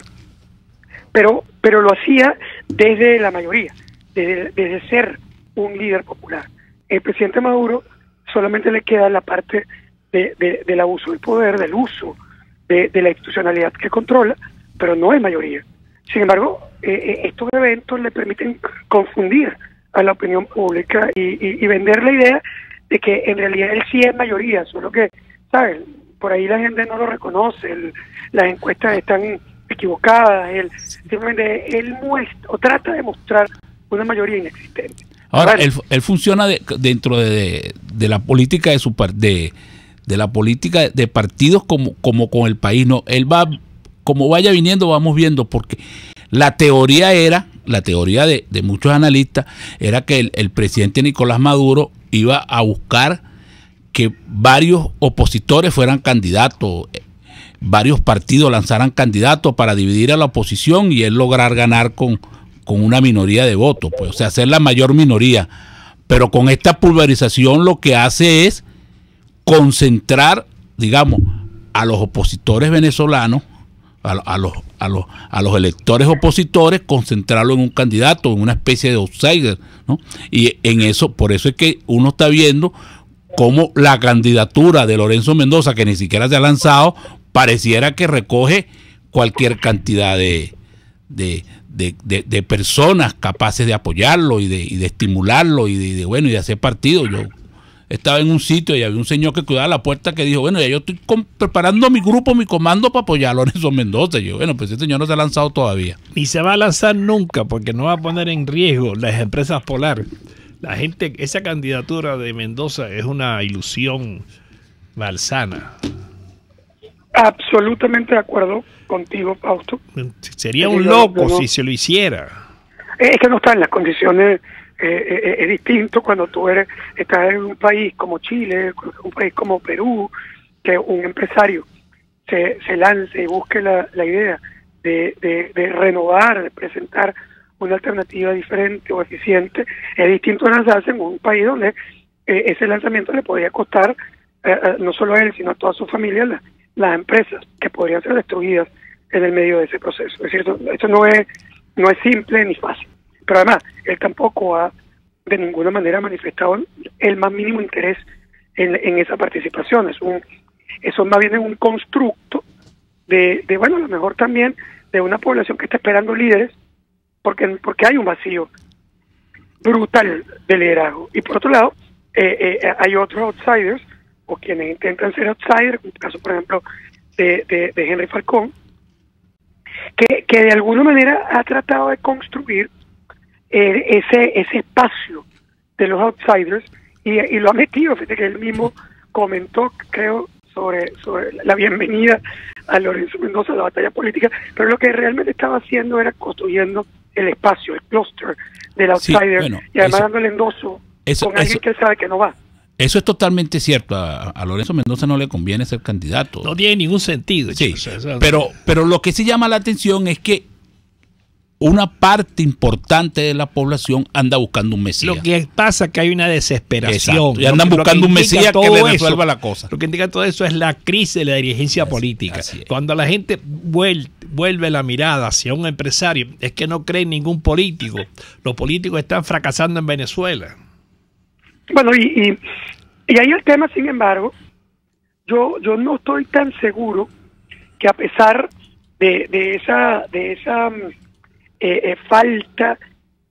pero lo hacía desde la mayoría, desde ser un líder popular. El presidente Maduro solamente le queda la parte del abuso del poder, del uso de la institucionalidad que controla, pero no es mayoría. Sin embargo, estos eventos le permiten confundir a la opinión pública y vender la idea de que en realidad él sí es mayoría, solo que, ¿sabes? Por ahí la gente no lo reconoce, las encuestas están equivocadas, simplemente él muestra o trata de mostrar una mayoría inexistente. Ahora, él funciona dentro de la política de la política de partidos como con el país, ¿no? Él va, como vaya viniendo, vamos viendo, porque la teoría de muchos analistas era que el presidente Nicolás Maduro iba a buscar que varios opositores fueran candidatos, varios partidos lanzaran candidatos para dividir a la oposición y él lograr ganar con una minoría de votos, pues, o sea, ser la mayor minoría. Pero con esta pulverización lo que hace es concentrar, digamos, a los opositores venezolanos, a los electores opositores, concentrarlo en un candidato, en una especie de outsider, ¿no? Y en eso, por eso es que uno está viendo cómo la candidatura de Lorenzo Mendoza, que ni siquiera se ha lanzado, pareciera que recoge cualquier cantidad de personas capaces de apoyarlo y de estimularlo y de hacer partido. Yo estaba en un sitio y había un señor que cuidaba la puerta que dijo, bueno, ya yo estoy preparando mi grupo, mi comando para apoyar a Lorenzo Mendoza. Y yo, bueno, pues ese señor no se ha lanzado todavía. Ni se va a lanzar nunca, porque no va a poner en riesgo las empresas Polar. La gente, esa candidatura de Mendoza es una ilusión malsana. Absolutamente de acuerdo contigo, Fausto. Sería un loco si se lo hiciera. Es que no está en las condiciones. Es distinto cuando tú estás en un país como Chile, un país como Perú, que un empresario se lance y busque la idea de renovar, de presentar una alternativa diferente o eficiente. Es distinto lanzarse en un país donde ese lanzamiento le podría costar no solo a él, sino a toda su familia, las empresas que podrían ser destruidas en el medio de ese proceso. Es decir, esto no es simple ni fácil. Pero además, él tampoco ha de ninguna manera manifestado el más mínimo interés en esa participación. Eso más bien es un constructo bueno, a lo mejor también de una población que está esperando líderes, porque hay un vacío brutal de liderazgo. Y por otro lado, hay otros outsiders, o quienes intentan ser outsiders, en el caso, por ejemplo, de Henry Falcón, que de alguna manera ha tratado de construir ese espacio de los outsiders y lo ha metido. Fíjate que él mismo comentó, creo, sobre la bienvenida a Lorenzo Mendoza a la batalla política, pero lo que realmente estaba haciendo era construyendo el espacio, el cluster del outsider, y además dándole endoso con alguien que él sabe que no va. Eso es totalmente cierto. A Lorenzo Mendoza no le conviene ser candidato. No tiene ningún sentido. Sí, pero lo que sí llama la atención es que una parte importante de la población anda buscando un mesías. Lo que pasa es que hay una desesperación. Exacto. Y andan buscando un mesías que le resuelva la cosa. Lo que indica todo eso es la crisis de la dirigencia política. Cuando la gente vuelve la mirada hacia un empresario, es que no cree en ningún político. Los políticos están fracasando en Venezuela. Bueno, y ahí el tema, sin embargo, yo no estoy tan seguro que a pesar de esa falta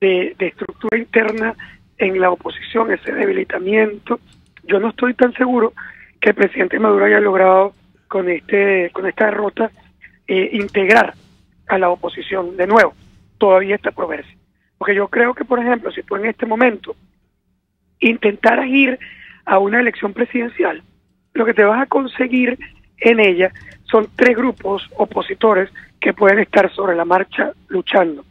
de estructura interna en la oposición, ese debilitamiento, yo no estoy tan seguro que el presidente Maduro haya logrado con esta derrota integrar a la oposición de nuevo. Todavía está por verse. Porque yo creo que, por ejemplo, si tú en este momento intentaras ir a una elección presidencial, lo que te vas a conseguir en ella son 3 grupos opositores que pueden estar sobre la marcha luchando.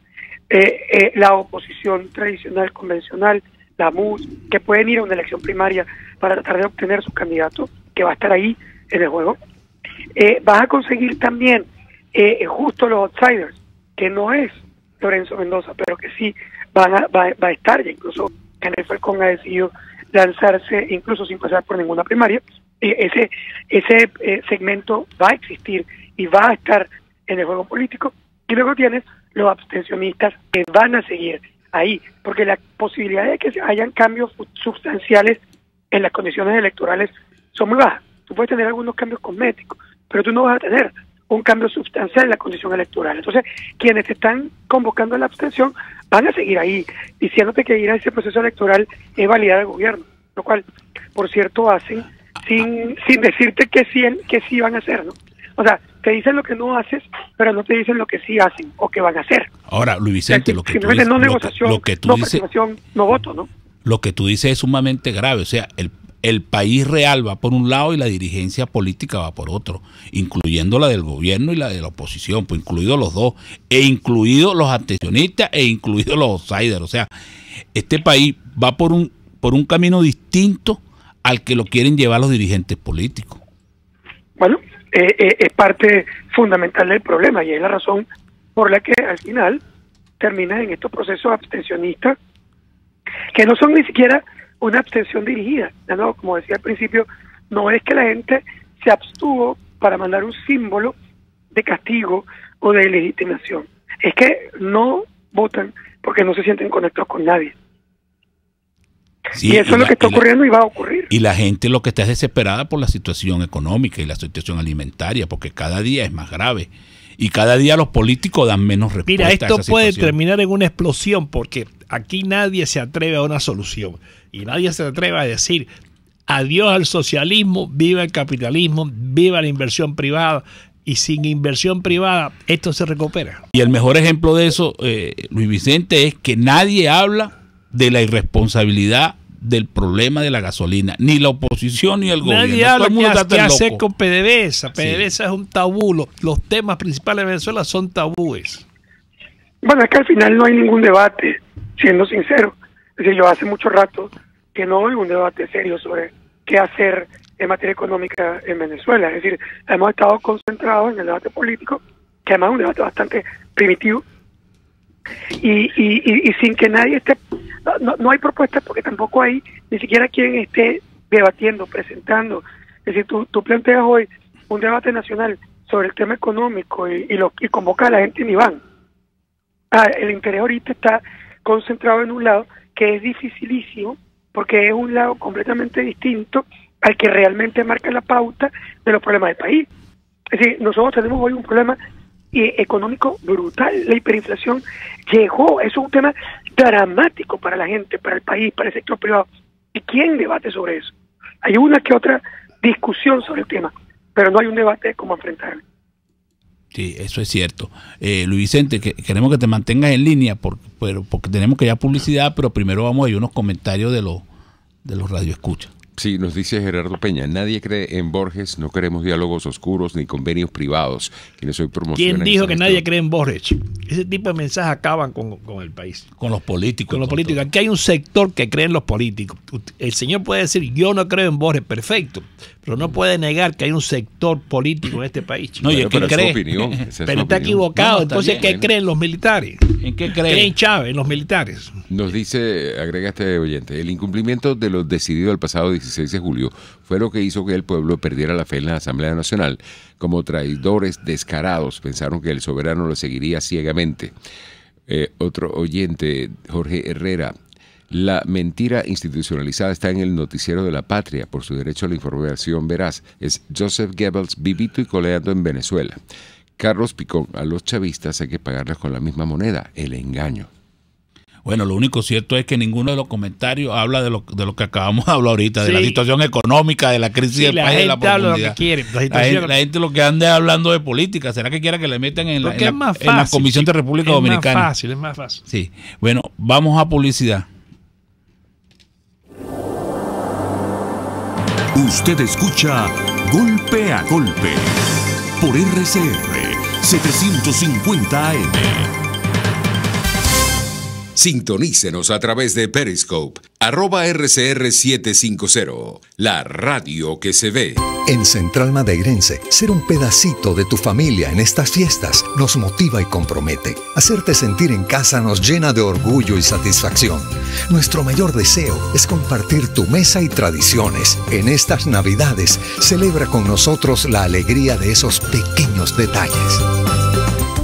La oposición tradicional, convencional, la MUS, que pueden ir a una elección primaria para tratar de obtener su candidato, que va a estar ahí en el juego. Vas a conseguir también justo los outsiders, que no es Lorenzo Mendoza, pero que sí va a estar, ya incluso Kenneth Falcón ha decidido lanzarse incluso sin pasar por ninguna primaria. Ese segmento va a existir y va a estar en el juego político. Y luego tienes los abstencionistas que van a seguir ahí, porque la posibilidad de que hayan cambios sustanciales en las condiciones electorales son muy bajas. Tú puedes tener algunos cambios cosméticos, pero tú no vas a tener un cambio sustancial en la condición electoral. Entonces, quienes te están convocando a la abstención van a seguir ahí, diciéndote que ir a ese proceso electoral es validar al gobierno, lo cual, por cierto, hacen sin decirte que sí van a hacer, ¿no? O sea, te dicen lo que no haces, pero no te dicen lo que sí hacen o que van a hacer. Ahora, Luis Vicente, lo que tú dices, no voto, ¿no? Lo que tú dices es sumamente grave. O sea, el país real va por un lado y la dirigencia política va por otro, incluyendo la del gobierno y la de la oposición, pues incluidos los dos, e incluidos los abstencionistas e incluidos los outsiders. O sea, este país va por un camino distinto al que lo quieren llevar los dirigentes políticos. Bueno, es parte fundamental del problema y es la razón por la que al final terminas en estos procesos abstencionistas que no son ni siquiera una abstención dirigida, ¿no? Como decía al principio, no es que la gente se abstuvo para mandar un símbolo de castigo o de legitimación, es que no votan porque no se sienten conectados con nadie. Sí, y eso es lo que está ocurriendo y va a ocurrir. Y la gente lo que está es desesperada por la situación económica y la situación alimentaria, porque cada día es más grave y cada día los políticos dan menos respuesta. Mira, esto a esa puede situación. terminar en una explosión, porque aquí nadie se atreve a una solución y nadie se atreve a decir adiós al socialismo, viva el capitalismo, viva la inversión privada. Y sin inversión privada esto se recupera. Y el mejor ejemplo de eso, Luis Vicente, es que nadie habla de la irresponsabilidad del problema de la gasolina, ni la oposición ni el gobierno. Nadie habla qué hacer con PDVSA. PDVSA es un tabú. Los temas principales de Venezuela son tabúes. Bueno, es que al final no hay ningún debate, siendo sincero. Es decir, yo hace mucho rato que no oigo un debate serio sobre qué hacer en materia económica en Venezuela. Es decir, hemos estado concentrados en el debate político, que además es un debate bastante primitivo, y sin que nadie esté, no hay propuestas, porque tampoco hay ni siquiera quien esté debatiendo, presentando. Es decir, tú planteas hoy un debate nacional sobre el tema económico y convoca a la gente y ni van. El interés ahorita está concentrado en un lado que es dificilísimo, porque es un lado completamente distinto al que realmente marca la pauta de los problemas del país. Es decir, nosotros tenemos hoy un problema económico brutal. La hiperinflación llegó, eso es un tema dramático para la gente, para el país, para el sector privado. ¿Y quién debate sobre eso? Hay una que otra discusión sobre el tema, pero no hay un debate de cómo enfrentarlo. Sí, eso es cierto. Luis Vicente, queremos que te mantengas en línea porque tenemos que ir a publicidad, pero primero vamos a ir unos comentarios de los radioescuchas. Sí, nos dice Gerardo Peña, nadie cree en Borges, no queremos diálogos oscuros ni convenios privados. Quienes hoy promocionan. ¿Quién dijo que nadie cree en Borges? Ese tipo de mensajes acaban con el país. Con los políticos. Con los políticos. Aquí hay un sector que cree en los políticos. El señor puede decir, yo no creo en Borges, perfecto, pero no puede negar que hay un sector político en este país. No, y es que cree. Pero está equivocado. No, entonces, ¿qué creen los militares? ¿En qué creen? Creen Chávez, en los militares. Nos dice, agrega este oyente, el incumplimiento de lo decidido el pasado 16 de julio fue lo que hizo que el pueblo perdiera la fe en la Asamblea Nacional. Como traidores descarados pensaron que el soberano lo seguiría ciegamente. Otro oyente, Jorge Herrera, la mentira institucionalizada está en el noticiero de la patria por su derecho a la información veraz. Es Joseph Goebbels vivito y coleando en Venezuela. Carlos Picón, a los chavistas hay que pagarles con la misma moneda, el engaño. Bueno, lo único cierto es que ninguno de los comentarios habla de lo que acabamos de hablar ahorita, de la situación económica, de la crisis del país, de la profundidad. Lo que quiere, la gente lo que anda hablando de política. ¿Será que quiera que le metan en la Comisión de República Dominicana? Es más fácil. Sí. Bueno, vamos a publicidad. Usted escucha Golpe a Golpe por RCR 750 AM. Sintonícenos a través de Periscope, @RCR750, la radio que se ve. En Central Madeirense, ser un pedacito de tu familia en estas fiestas nos motiva y compromete. Hacerte sentir en casa nos llena de orgullo y satisfacción. Nuestro mayor deseo es compartir tu mesa y tradiciones. En estas Navidades, celebra con nosotros la alegría de esos pequeños detalles.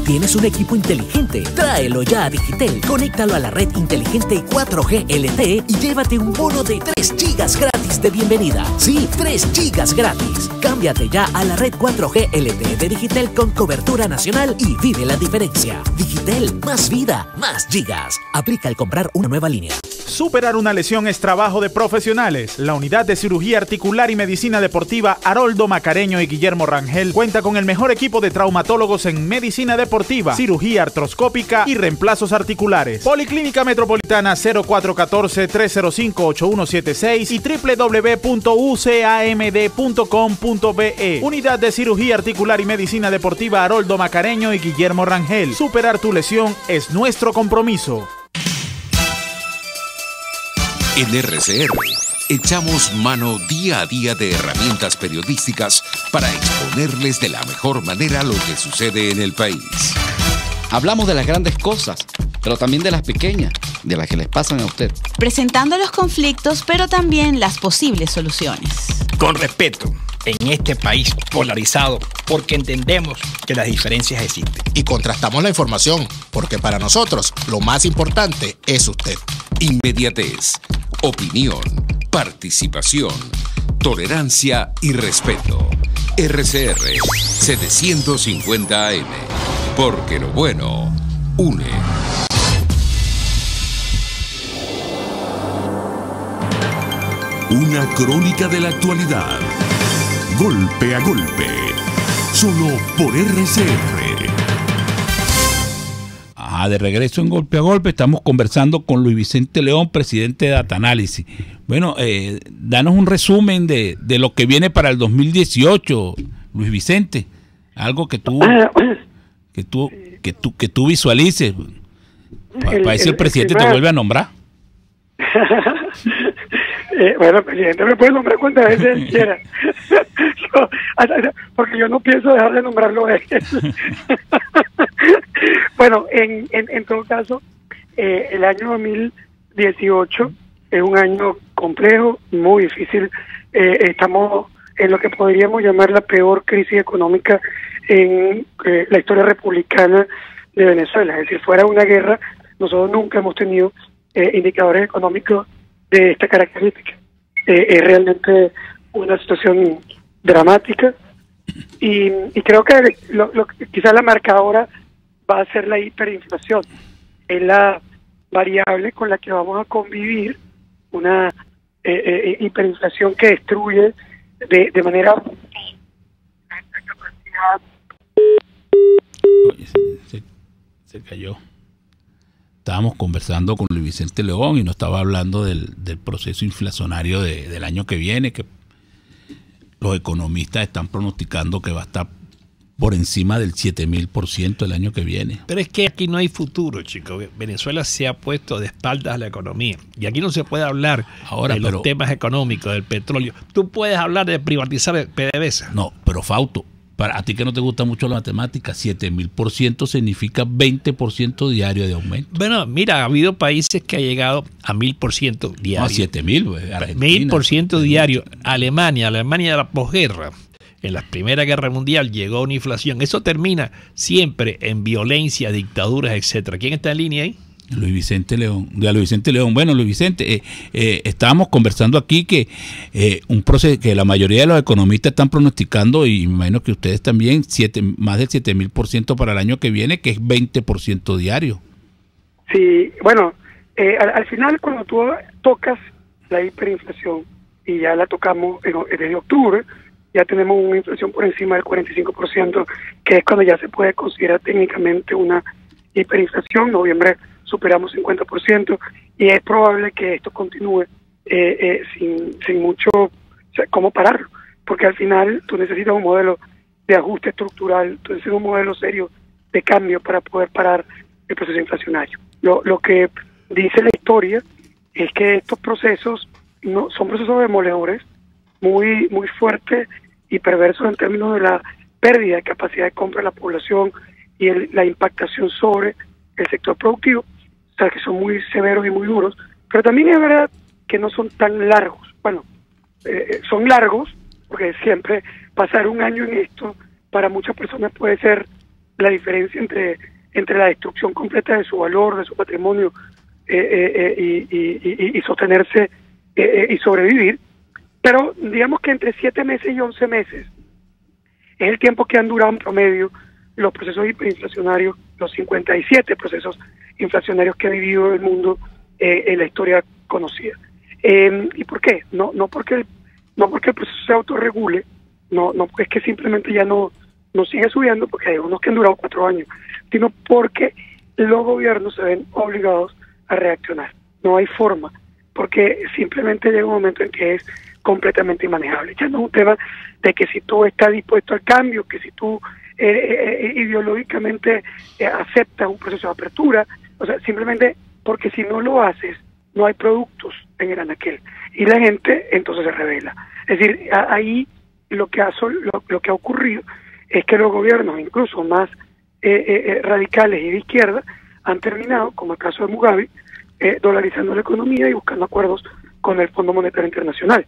¿Tienes un equipo inteligente? Tráelo ya a Digitel. Conéctalo a la red inteligente 4G LTE y llévate un bono de 3 gigas gratis de bienvenida. Sí, 3 gigas gratis. Cámbiate ya a la red 4G LTE de Digitel con cobertura nacional y vive la diferencia. Digitel, más vida, más gigas. Aplica al comprar una nueva línea. Superar una lesión es trabajo de profesionales. La unidad de cirugía articular y medicina deportiva Haroldo Macareño y Guillermo Rangel cuenta con el mejor equipo de traumatólogos en medicina deportiva, cirugía artroscópica y reemplazos articulares. Policlínica Metropolitana 0414-305-8176 y www.ucamd.com.be. Unidad de cirugía articular y medicina deportiva Haroldo Macareño y Guillermo Rangel. Superar tu lesión es nuestro compromiso. En RCR echamos mano día a día de herramientas periodísticas para exponerles de la mejor manera lo que sucede en el país. Hablamos de las grandes cosas, pero también de las pequeñas, de las que les pasan a usted. Presentando los conflictos, pero también las posibles soluciones. Con respeto, en este país polarizado, porque entendemos que las diferencias existen. Y contrastamos la información, porque para nosotros lo más importante es usted. Inmediatez, opinión, participación, tolerancia y respeto. RCR 750 AM, porque lo bueno une. Una crónica de la actualidad. Golpe a golpe. Solo por RCR. De regreso en Golpe a Golpe, estamos conversando con Luis Vicente León, presidente de Data Analysis. Bueno, danos un resumen de lo que viene para el 2018, Luis Vicente. Algo que tú visualices. Para ver si el presidente te vuelve a nombrar. Bueno, el presidente me puede nombrar cuantas veces él quiera. Porque yo no pienso dejar de nombrarlo a él. Bueno, en todo caso, el año 2018 es un año complejo, muy difícil. Estamos en lo que podríamos llamar la peor crisis económica en la historia republicana de Venezuela. Es decir, fuera de una guerra, nosotros nunca hemos tenido indicadores económicos de esta característica. Es realmente una situación dramática y creo que quizás la marcadora va a ser la hiperinflación. Es la variable con la que vamos a convivir, una hiperinflación que destruye de manera la capacidad. Se cayó. estábamos conversando con Luis Vicente León y nos estaba hablando del proceso inflacionario del año que viene, que los economistas están pronosticando que va a estar por encima del 7.000% el año que viene. Pero es que aquí no hay futuro, chicos. Venezuela se ha puesto de espaldas a la economía. Y aquí no se puede hablar de los temas económicos, del petróleo. Tú puedes hablar de privatizar PDVSA. No, pero Fausto, para a ti que no te gusta mucho la matemática, 7.000% significa 20% diario de aumento. Bueno, mira, ha habido países que ha llegado a 1.000% diario. No, a 7.000, Argentina. 1.000% diario. Alemania de la posguerra. En la Primera Guerra Mundial llegó una inflación. Eso termina siempre en violencia, dictaduras, etcétera. ¿Quién está en línea ahí? Luis Vicente León. Bueno, Luis Vicente, estábamos conversando aquí que un proceso que la mayoría de los economistas están pronosticando, y me imagino que ustedes también, más del 7.000% para el año que viene, que es 20% diario. Sí, bueno, al final cuando tú tocas la hiperinflación, y ya la tocamos desde octubre, ya tenemos una inflación por encima del 45%, que es cuando ya se puede considerar técnicamente una hiperinflación. En noviembre superamos 50% y es probable que esto continúe sin mucho, o sea, cómo pararlo, porque al final tú necesitas un modelo de ajuste estructural, tú necesitas un modelo serio de cambio para poder parar el proceso inflacionario. Lo que dice la historia es que estos procesos no son procesos demoledores, muy fuertes y perversos en términos de la pérdida de capacidad de compra de la población y la impactación sobre el sector productivo, o sea, que son muy severos y muy duros, pero también es verdad que no son tan largos. Bueno, son largos, porque siempre pasar un año en esto, para muchas personas puede ser la diferencia entre la destrucción completa de su valor, de su patrimonio, y sostenerse y sobrevivir. Pero digamos que entre 7 meses y 11 meses es el tiempo que han durado en promedio los procesos hiperinflacionarios, los 57 procesos inflacionarios que ha vivido el mundo en la historia conocida. ¿Y por qué? No porque el proceso se autorregule, no es que simplemente ya no sigue subiendo, porque hay unos que han durado 4 años, sino porque los gobiernos se ven obligados a reaccionar. No hay forma, porque simplemente llega un momento en que es completamente inmanejable. Ya no es un tema de que si tú estás dispuesto al cambio, que si tú ideológicamente aceptas un proceso de apertura, o sea, simplemente porque si no lo haces, no hay productos en el anaquel y la gente entonces se revela. Es decir, ahí lo que ha ocurrido es que los gobiernos, incluso más radicales y de izquierda, han terminado, como el caso de Mugabe, dolarizando la economía y buscando acuerdos con el Fondo Monetario Internacional.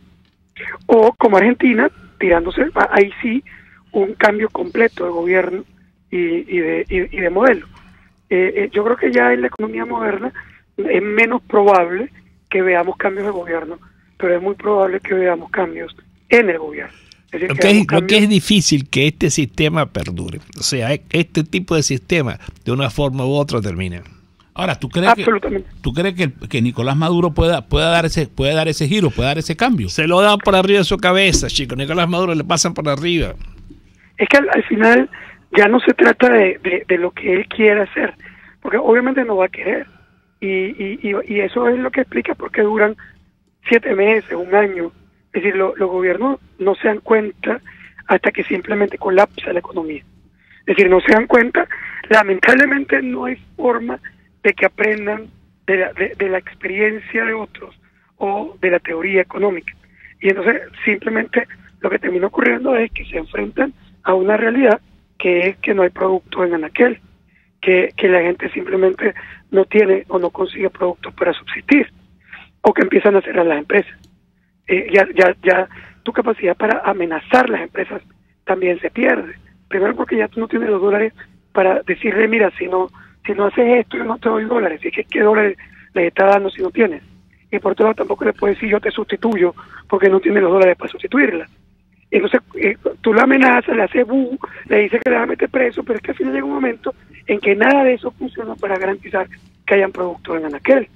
O como Argentina, tirándose, ahí sí, un cambio completo de gobierno y de modelo. Yo creo que ya en la economía moderna es menos probable que veamos cambios de gobierno, pero es muy probable que veamos cambios en el gobierno. Es decir, lo que es difícil que este sistema perdure. O sea, este tipo de sistema, de una forma u otra, termina. Ahora, ¿tú crees que Nicolás Maduro pueda dar ese giro, pueda dar ese cambio? Se lo dan por arriba de su cabeza, chicos. Nicolás Maduro le pasan por arriba. Es que al final ya no se trata de lo que él quiere hacer, porque obviamente no va a querer. Y eso es lo que explica por qué duran 7 meses, un año. Es decir, los gobiernos no se dan cuenta hasta que simplemente colapsa la economía. Es decir, no se dan cuenta, lamentablemente no hay forma de que aprendan de la experiencia de otros o de la teoría económica. Y entonces simplemente lo que termina ocurriendo es que se enfrentan a una realidad que es que no hay producto en anaquel, que la gente simplemente no tiene o no consigue productos para subsistir, o que empiezan a cerrar las empresas. Ya tu capacidad para amenazar las empresas también se pierde. Primero porque ya tú no tienes los dólares para decirle, mira, si no haces esto, yo no te doy dólares. ¿Y qué dólares les está dando si no tienes? Y por otro lado tampoco le puedes decir, yo te sustituyo, porque no tienes los dólares para sustituirla. Entonces tú la amenazas, le haces le dices que le vas a meter preso, pero es que al final llega un momento en que nada de eso funciona para garantizar que hayan productos en anaquel.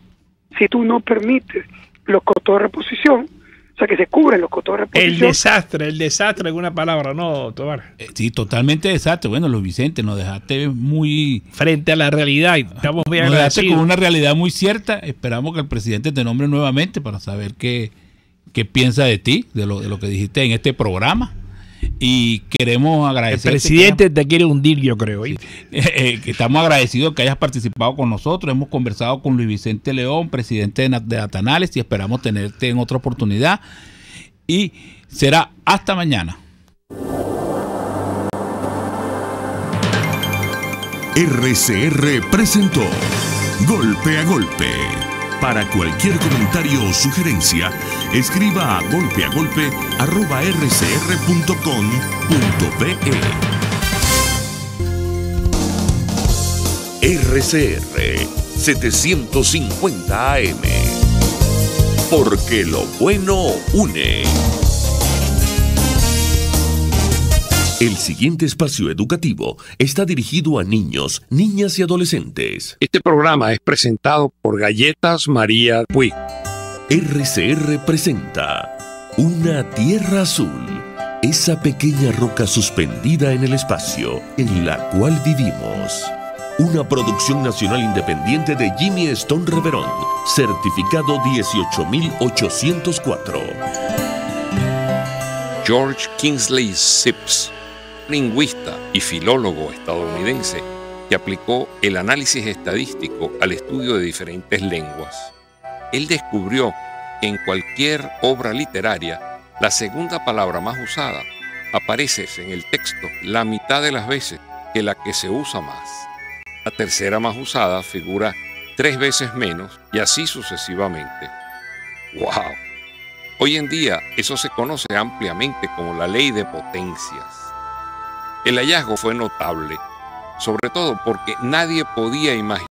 Si tú no permites los costos de reposición, O sea, que se cubren los cotos de reposición. El desastre, alguna palabra, ¿no, Tobar? Sí, totalmente desastre. Bueno, Luis Vicente, nos dejaste muy... Frente a la realidad, estamos muy Nos dejaste agradecidos. con una realidad muy cierta. Esperamos que el presidente te nombre nuevamente para saber qué piensa de ti, de lo que dijiste en este programa. Y queremos agradecer. El presidente te quiere hundir, yo creo. Sí. Que estamos agradecidos que hayas participado con nosotros. Hemos conversado con Luis Vicente León, presidente de Atanales, y esperamos tenerte en otra oportunidad. Y será hasta mañana. RCR presentó Golpe a Golpe. Para cualquier comentario o sugerencia, escriba a golpeagolpe@rcr.com.be. RCR 750 AM. Porque lo bueno une. El siguiente espacio educativo está dirigido a niños, niñas y adolescentes. Este programa es presentado por Galletas María Puig. RCR presenta Una Tierra Azul, esa pequeña roca suspendida en el espacio en la cual vivimos. Una producción nacional independiente de Jimmy Stone Reverón, certificado 18804. George Kingsley Sips, lingüista y filólogo estadounidense que aplicó el análisis estadístico al estudio de diferentes lenguas. Él descubrió que en cualquier obra literaria, la segunda palabra más usada aparece en el texto la mitad de las veces que la que se usa más. La tercera más usada figura 3 veces menos y así sucesivamente. ¡Wow! Hoy en día eso se conoce ampliamente como la ley de potencias. El hallazgo fue notable, sobre todo porque nadie podía imaginar